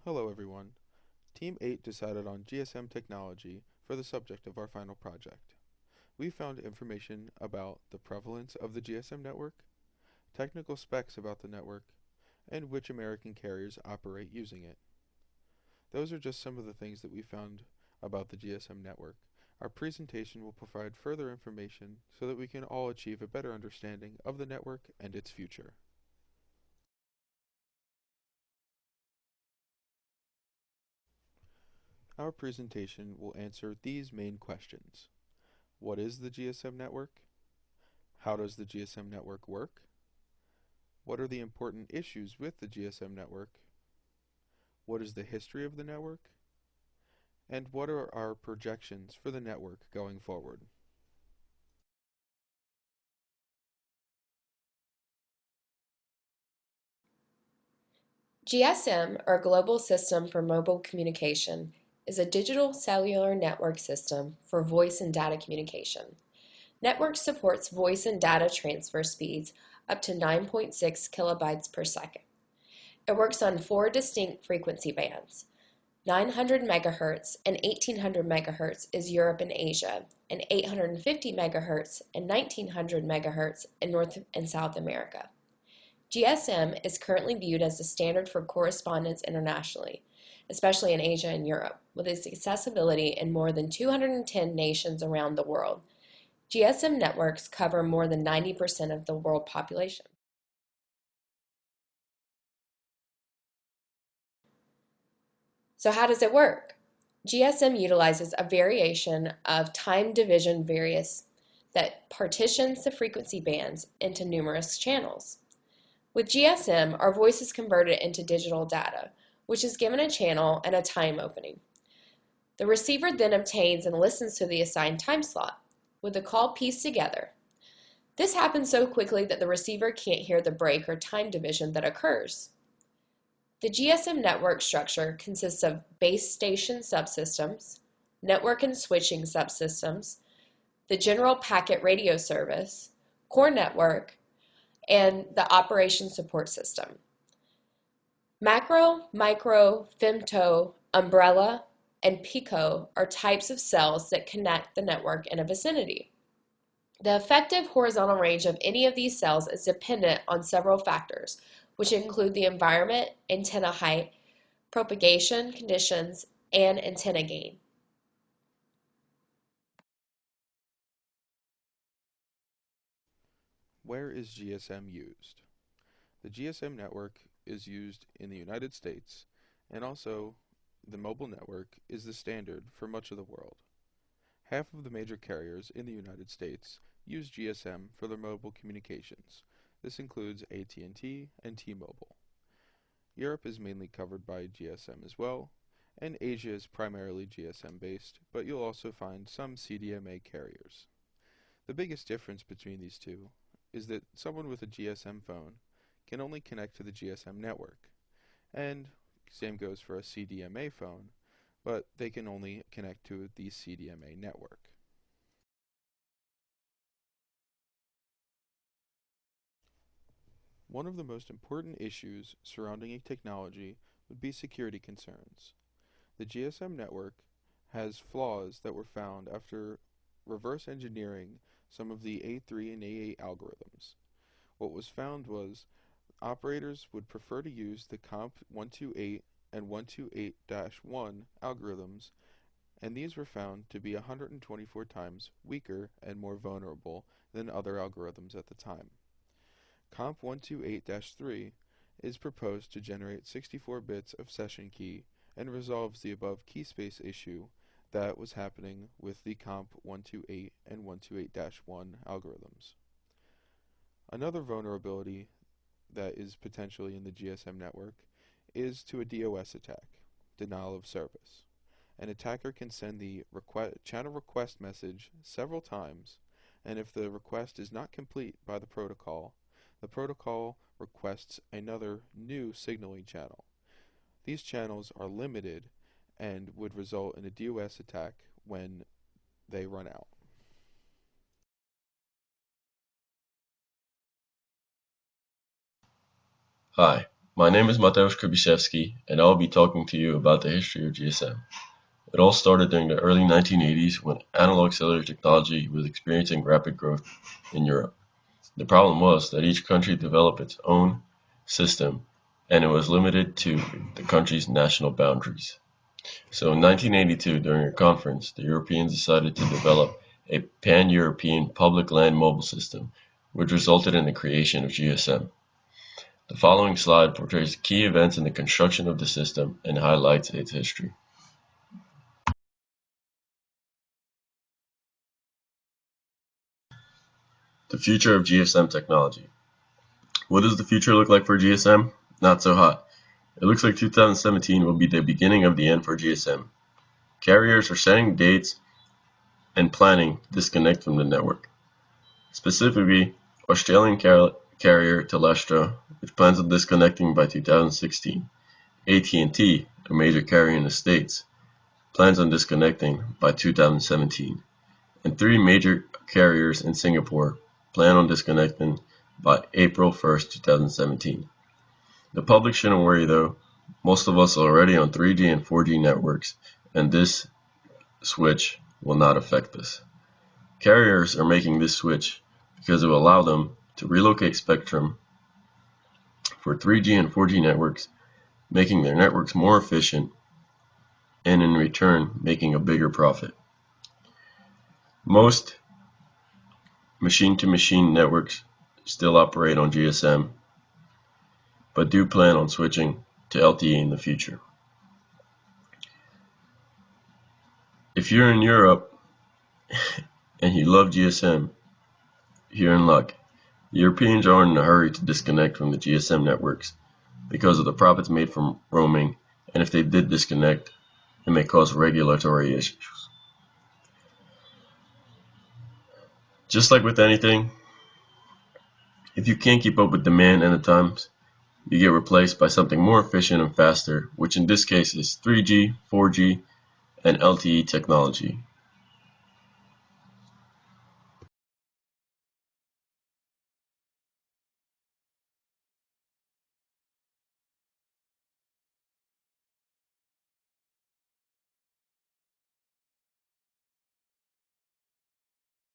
Hello everyone. Team 8 decided on GSM Technology for the subject of our final project. We found information about the prevalence of the GSM network, technical specs about the network, and which American carriers operate using it. Those are just some of the things that we found about the GSM network. Our presentation will provide further information so that we can all achieve a better understanding of the network and its future. Our presentation will answer these main questions. What is the GSM network? How does the GSM network work? What are the important issues with the GSM network? What is the history of the network? And what are our projections for the network going forward? GSM, or Global System for Mobile Communication, is a digital cellular network system for voice and data communication. Network supports voice and data transfer speeds up to 9.6 kilobytes per second. It works on four distinct frequency bands. 900 MHz and 1800 MHz is Europe and Asia, and 850 MHz and 1900 MHz in North and South America. GSM is currently viewed as the standard for correspondence internationally, especially in Asia and Europe, with its accessibility in more than 210 nations around the world. GSM networks cover more than 90% of the world population. So how does it work? GSM utilizes a variation of time division various that partitions the frequency bands into numerous channels. With GSM, our voice is converted into digital data, which is given a channel and a time opening. The receiver then obtains and listens to the assigned time slot, with the call pieced together. This happens so quickly that the receiver can't hear the break or time division that occurs. The GSM network structure consists of base station subsystems, network and switching subsystems, the general packet radio service, core network, and the operation support system. Macro, micro, femto, umbrella, and pico are types of cells that connect the network in a vicinity. The effective horizontal range of any of these cells is dependent on several factors, which include the environment, antenna height, propagation conditions, and antenna gain. Where is GSM used? The GSM network is used in the United States, and also the mobile network is the standard for much of the world. Half of the major carriers in the United States use GSM for their mobile communications. This includes AT&T and T-Mobile. Europe is mainly covered by GSM as well, and Asia is primarily GSM based, but you'll also find some CDMA carriers. The biggest difference between these two is that someone with a GSM phone can only connect to the GSM network, and same goes for a CDMA phone, but they can only connect to the CDMA network. One of the most important issues surrounding a technology would be security concerns. The GSM network has flaws that were found after reverse engineering some of the A3 and A8 algorithms. What was found was operators would prefer to use the Comp 128 and 128-1 algorithms, and these were found to be 124 times weaker and more vulnerable than other algorithms at the time. Comp 128-3 is proposed to generate 64 bits of session key and resolves the above key space issue that was happening with the Comp 128 and 128-1 algorithms. Another vulnerability that is potentially in the GSM network is to a DOS attack, denial of service. An attacker can send the channel request message several times, and if the request is not complete by the protocol requests another new signaling channel. These channels are limited and would result in a DOS attack when they run out. Hi, My name is Mateusz Kupiszewski, and I'll be talking to you about the history of GSM. It all started during the early 1980s when analog cellular technology was experiencing rapid growth in Europe. The problem was that each country developed its own system, and it was limited to the country's national boundaries. So in 1982, during a conference, the Europeans decided to develop a pan-European public land mobile system, which resulted in the creation of GSM. The following slide portrays key events in the construction of the system and highlights its history. The future of GSM technology. What does the future look like for GSM? Not so hot. It looks like 2017 will be the beginning of the end for GSM. Carriers are setting dates and planning to disconnect from the network. Specifically, Australian carrier Telstra, which plans on disconnecting by 2016. AT&T, a major carrier in the States, plans on disconnecting by 2017. And three major carriers in Singapore plan on disconnecting by April 1st, 2017. The public shouldn't worry though. Most of us are already on 3G and 4G networks, and this switch will not affect us. Carriers are making this switch because it will allow them to relocate spectrum for 3G and 4G networks, making their networks more efficient and in return making a bigger profit. Most machine-to-machine networks still operate on GSM, but do plan on switching to LTE in the future. If you're in Europe and you love GSM, you're in luck. Europeans aren't in a hurry to disconnect from the GSM networks because of the profits made from roaming, and if they did disconnect, it may cause regulatory issues. Just like with anything, if you can't keep up with demand and the times, you get replaced by something more efficient and faster, which in this case is 3G, 4G, and LTE technology.